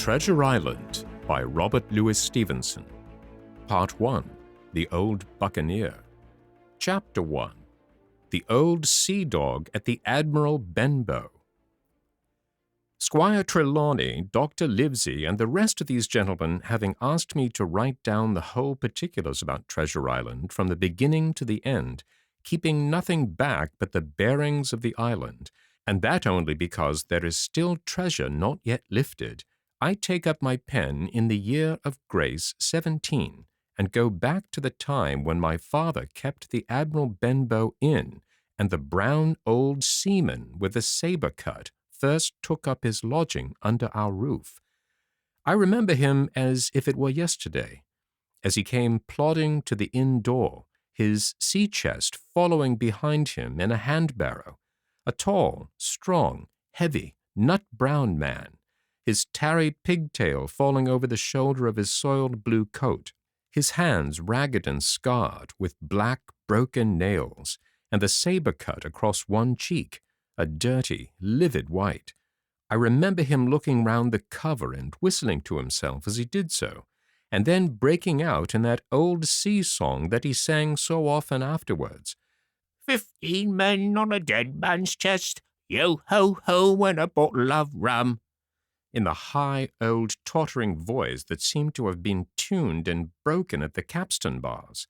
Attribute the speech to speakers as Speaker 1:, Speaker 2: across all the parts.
Speaker 1: Treasure Island by Robert Louis Stevenson. Part 1. The Old Buccaneer. Chapter 1. The Old Sea Dog at the Admiral Benbow. Squire Trelawney, Dr. Livesey, and the rest of these gentlemen having asked me to write down the whole particulars about Treasure Island from the beginning to the end, keeping nothing back but the bearings of the island, and that only because there is still treasure not yet lifted, I take up my pen in the year of grace 17, and go back to the time when my father kept the Admiral Benbow Inn, and the brown old seaman with the sabre cut first took up his lodging under our roof. I remember him as if it were yesterday, as he came plodding to the inn door, his sea-chest following behind him in a hand-barrow, a tall, strong, heavy, nut-brown man, his tarry pigtail falling over the shoulder of his soiled blue coat, his hands ragged and scarred with black, broken nails, and the sabre cut across one cheek, a dirty, livid white. I remember him looking round the cover and whistling to himself as he did so, and then breaking out in that old sea song that he sang so often afterwards. 15 men on a dead man's chest, yo-ho-ho and a bottle of rum, in the high, old, tottering voice that seemed to have been tuned and broken at the capstan bars.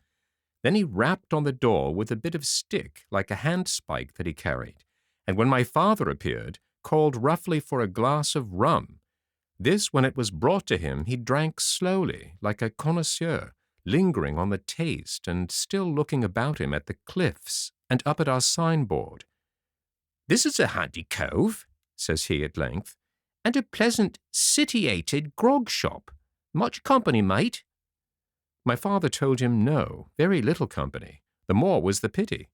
Speaker 1: Then he rapped on the door with a bit of stick like a handspike that he carried, and when my father appeared, called roughly for a glass of rum. This, when it was brought to him, he drank slowly, like a connoisseur, lingering on the taste and still looking about him at the cliffs and up at our signboard. "This is a handy cove," says he at length, "and a pleasant, sitiated grog shop. Much company, mate?" My father told him no, very little company. The more was the pity.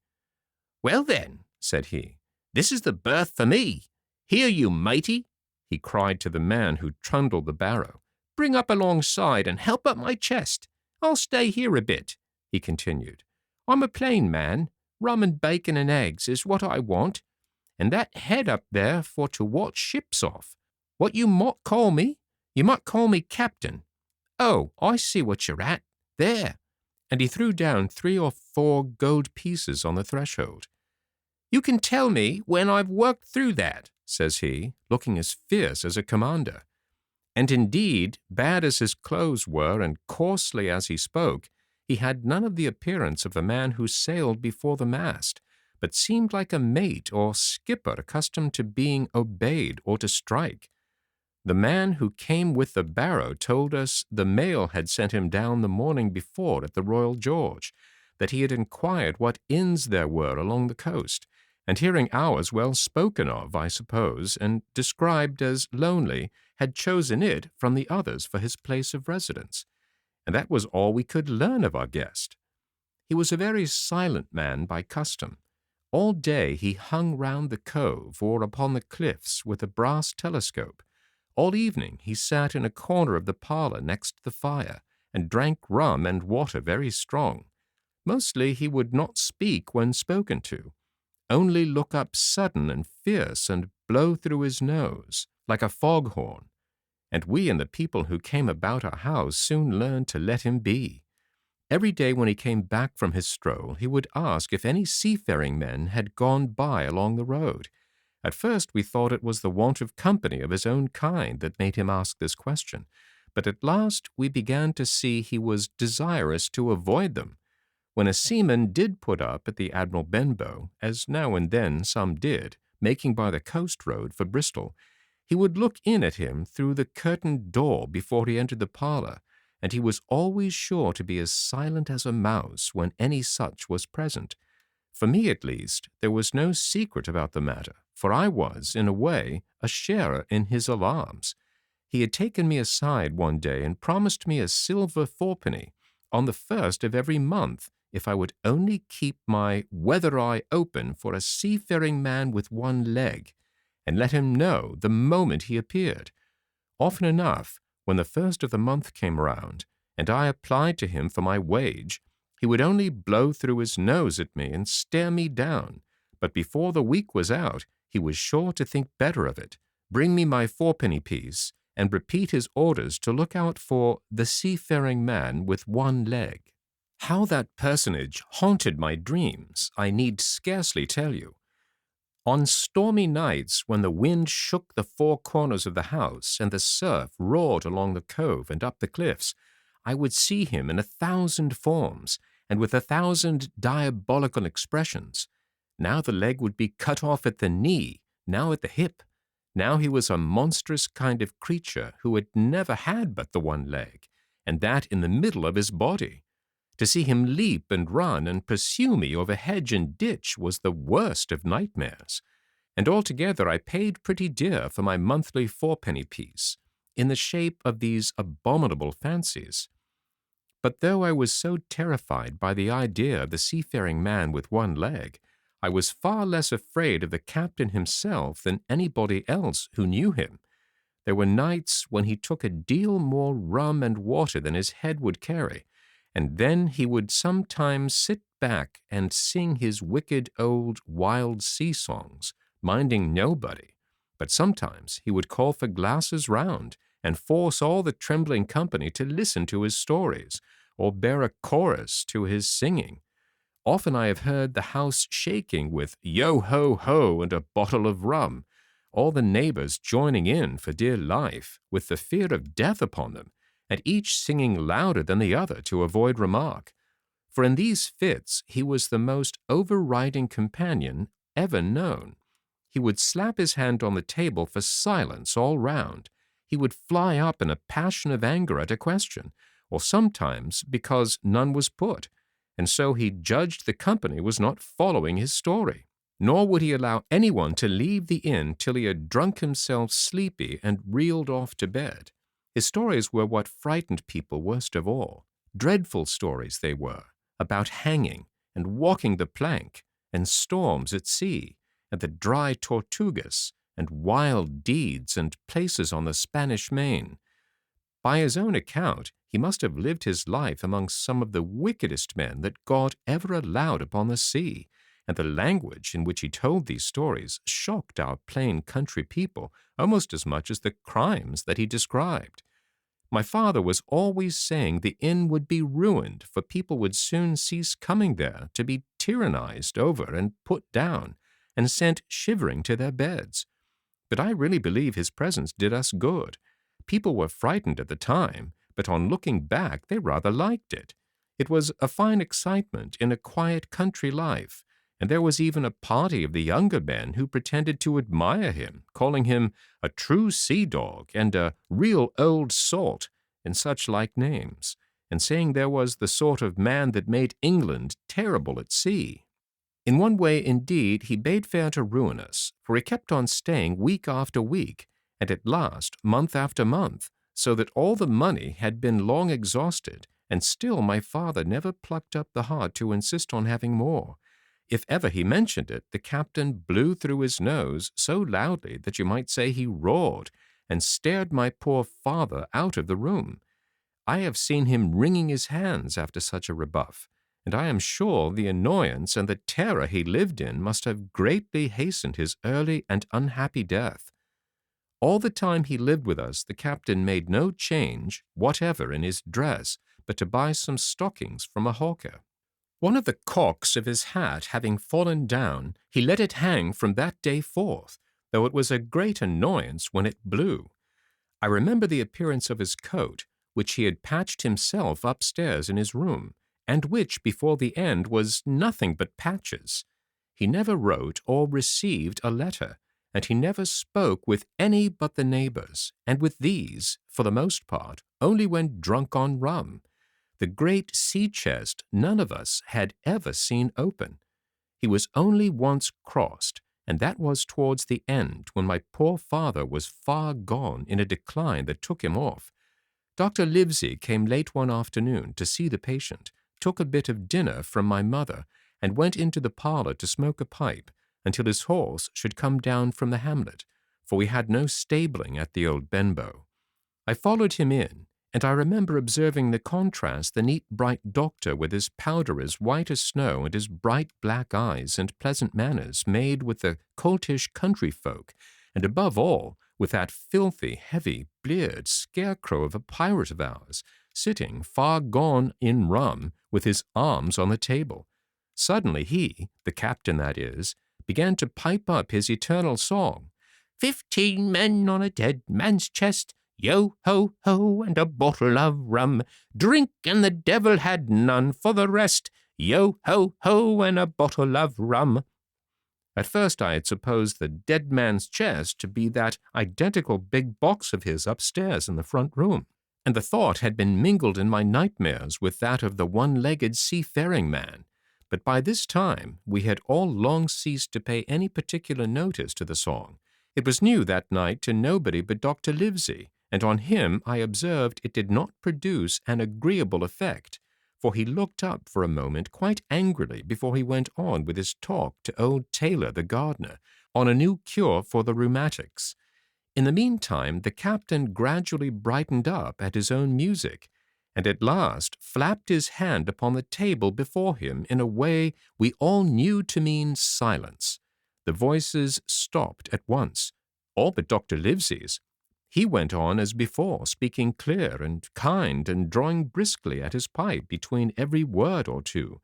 Speaker 1: "Well then," said he, "this is the berth for me. Here, you matey," he cried to the man who trundled the barrow. "Bring up alongside and help up my chest. I'll stay here a bit," he continued. "I'm a plain man. Rum and bacon and eggs is what I want, and that head up there for to watch ships off. What you mought call me? You might call me Captain. Oh, I see what you're at. There." And he threw down 3 or 4 gold pieces on the threshold. "You can tell me when I've worked through that," says he, looking as fierce as a commander. And indeed, bad as his clothes were and coarsely as he spoke, he had none of the appearance of the man who sailed before the mast, but seemed like a mate or skipper accustomed to being obeyed or to strike. The man who came with the barrow told us the mail had sent him down the morning before at the Royal George, that he had inquired what inns there were along the coast, and hearing ours well spoken of, I suppose, and described as lonely, had chosen it from the others for his place of residence. And that was all we could learn of our guest. He was a very silent man by custom. All day he hung round the cove or upon the cliffs with a brass telescope. All evening he sat in a corner of the parlour next the fire, and drank rum and water very strong. Mostly he would not speak when spoken to, only look up sudden and fierce and blow through his nose, like a foghorn. And we and the people who came about our house soon learned to let him be. Every day when he came back from his stroll, he would ask if any seafaring men had gone by along the road. At first we thought it was the want of company of his own kind that made him ask this question, but at last we began to see he was desirous to avoid them. When a seaman did put up at the Admiral Benbow, as now and then some did, making by the coast road for Bristol, he would look in at him through the curtained door before he entered the parlour, and he was always sure to be as silent as a mouse when any such was present. For me, at least, there was no secret about the matter, for I was, in a way, a sharer in his alarms. He had taken me aside one day and promised me a silver 4penny on the 1st of every month if I would only keep my weather eye open for a seafaring man with one leg, and let him know the moment he appeared. Often enough, when the 1st of the month came round, and I applied to him for my wage, he would only blow through his nose at me and stare me down, but before the week was out, he was sure to think better of it, bring me my 4penny piece, and repeat his orders to look out for the seafaring man with one leg. How that personage haunted my dreams, I need scarcely tell you. On stormy nights, when the wind shook the four corners of the house and the surf roared along the cove and up the cliffs, I would see him in 1,000 forms and with 1,000 diabolical expressions. Now the leg would be cut off at the knee, now at the hip. Now he was a monstrous kind of creature who had never had but the one leg, and that in the middle of his body. To see him leap and run and pursue me over hedge and ditch was the worst of nightmares, and altogether I paid pretty dear for my monthly fourpenny piece, in the shape of these abominable fancies. But though I was so terrified by the idea of the seafaring man with one leg, I was far less afraid of the captain himself than anybody else who knew him. There were nights when he took a deal more rum and water than his head would carry, and then he would sometimes sit back and sing his wicked old wild sea songs, minding nobody. But sometimes he would call for glasses round, and force all the trembling company to listen to his stories, or bear a chorus to his singing. Often I have heard the house shaking with yo-ho-ho and a bottle of rum, all the neighbors joining in for dear life, with the fear of death upon them, and each singing louder than the other to avoid remark. For in these fits he was the most overriding companion ever known. He would slap his hand on the table for silence all round. He would fly up in a passion of anger at a question, or sometimes because none was put, and so he judged the company was not following his story. Nor would he allow anyone to leave the inn till he had drunk himself sleepy and reeled off to bed. His stories were what frightened people worst of all. Dreadful stories they were, about hanging and walking the plank, and storms at sea, and the dry Tortugas, and wild deeds and places on the Spanish Main. By his own account, he must have lived his life among some of the wickedest men that God ever allowed upon the sea, and the language in which he told these stories shocked our plain country people almost as much as the crimes that he described. My father was always saying the inn would be ruined, for people would soon cease coming there to be tyrannized over and put down, and sent shivering to their beds. But I really believe his presence did us good. People were frightened at the time, but on looking back they rather liked it. It was a fine excitement in a quiet country life, and there was even a party of the younger men who pretended to admire him, calling him a true sea-dog and a real old salt, and such like names, and saying there was the sort of man that made England terrible at sea. In one way, indeed, he bade fair to ruin us, for he kept on staying week after week, and at last month after month, so that all the money had been long exhausted, and still my father never plucked up the heart to insist on having more. If ever he mentioned it, the captain blew through his nose so loudly that you might say he roared, and stared my poor father out of the room. I have seen him wringing his hands after such a rebuff, and I am sure the annoyance and the terror he lived in must have greatly hastened his early and unhappy death. All the time he lived with us, the captain made no change whatever in his dress, but to buy some stockings from a hawker. One of the cocks of his hat having fallen down, he let it hang from that day forth, though it was a great annoyance when it blew. I remember the appearance of his coat, which he had patched himself upstairs in his room, and which before the end was nothing but patches. He never wrote or received a letter, and he never spoke with any but the neighbors, and with these, for the most part, only when drunk on rum. The great sea-chest none of us had ever seen open. He was only once crossed, and that was towards the end, when my poor father was far gone in a decline that took him off. Dr. Livesey came late one afternoon to see the patient, took a bit of dinner from my mother, and went into the parlor to smoke a pipe until his horse should come down from the hamlet, for we had no stabling at the old Benbow. I followed him in, and I remember observing the contrast the neat bright doctor with his powder as white as snow and his bright black eyes and pleasant manners made with the coltish country folk, and above all, with that filthy, heavy, bleared scarecrow of a pirate of ours, sitting far gone in rum with his arms on the table. Suddenly he, the captain that is, began to pipe up his eternal song. 15 men on a dead man's chest, yo ho ho, and a bottle of rum. Drink and the devil had none for the rest, yo ho ho, and a bottle of rum. At first I had supposed the dead man's chest to be that identical big box of his upstairs in the front room, and the thought had been mingled in my nightmares with that of the one-legged seafaring man. But by this time we had all long ceased to pay any particular notice to the song. It was new that night to nobody but Dr. Livesey, and on him I observed it did not produce an agreeable effect, for he looked up for a moment quite angrily before he went on with his talk to old Taylor the gardener on a new cure for the rheumatics. In the meantime the captain gradually brightened up at his own music, and at last flapped his hand upon the table before him in a way we all knew to mean silence. The voices stopped at once, all but Dr. Livesey's. He went on as before, speaking clear and kind and drawing briskly at his pipe between every word or two.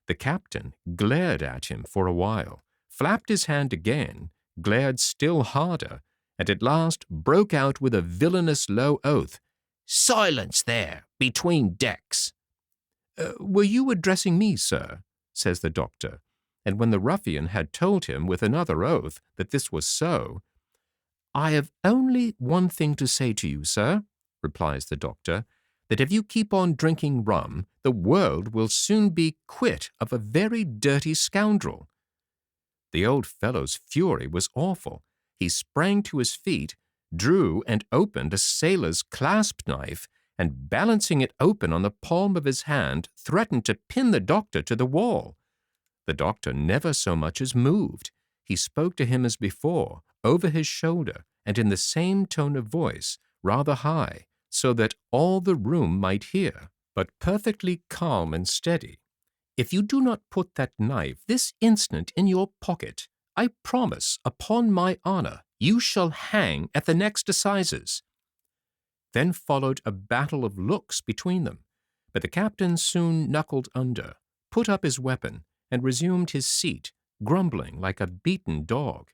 Speaker 1: The captain glared at him for a while, flapped his hand again, glared still harder, and at last broke out with a villainous low oath. "Silence there, between decks!" "Were you addressing me, sir?" says the doctor, and when the ruffian had told him with another oath that this was so, "I have only one thing to say to you, sir," replies the doctor, "that if you keep on drinking rum, the world will soon be quit of a very dirty scoundrel." The old fellow's fury was awful. He sprang to his feet, drew and opened a sailor's clasp knife, and balancing it open on the palm of his hand, threatened to pin the doctor to the wall. The doctor never so much as moved. He spoke to him as before, over his shoulder, and in the same tone of voice, rather high, so that all the room might hear, but perfectly calm and steady. "If you do not put that knife this instant in your pocket, I promise, upon my honor, you shall hang at the next assizes." Then followed a battle of looks between them, but the captain soon knuckled under, put up his weapon, and resumed his seat, grumbling like a beaten dog.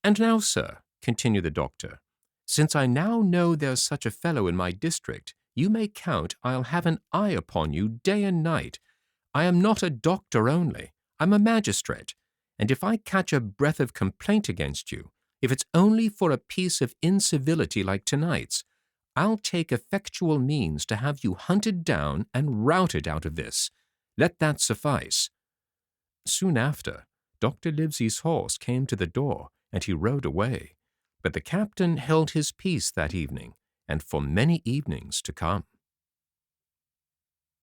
Speaker 1: "And now, sir," continued the doctor, "since I now know there's such a fellow in my district, you may count I'll have an eye upon you day and night. I am not a doctor only, I'm a magistrate, and if I catch a breath of complaint against you, if it's only for a piece of incivility like tonight's, I'll take effectual means to have you hunted down and routed out of this. Let that suffice." Soon after, Dr. Livesey's horse came to the door, and he rode away, but the captain held his peace that evening, and for many evenings to come.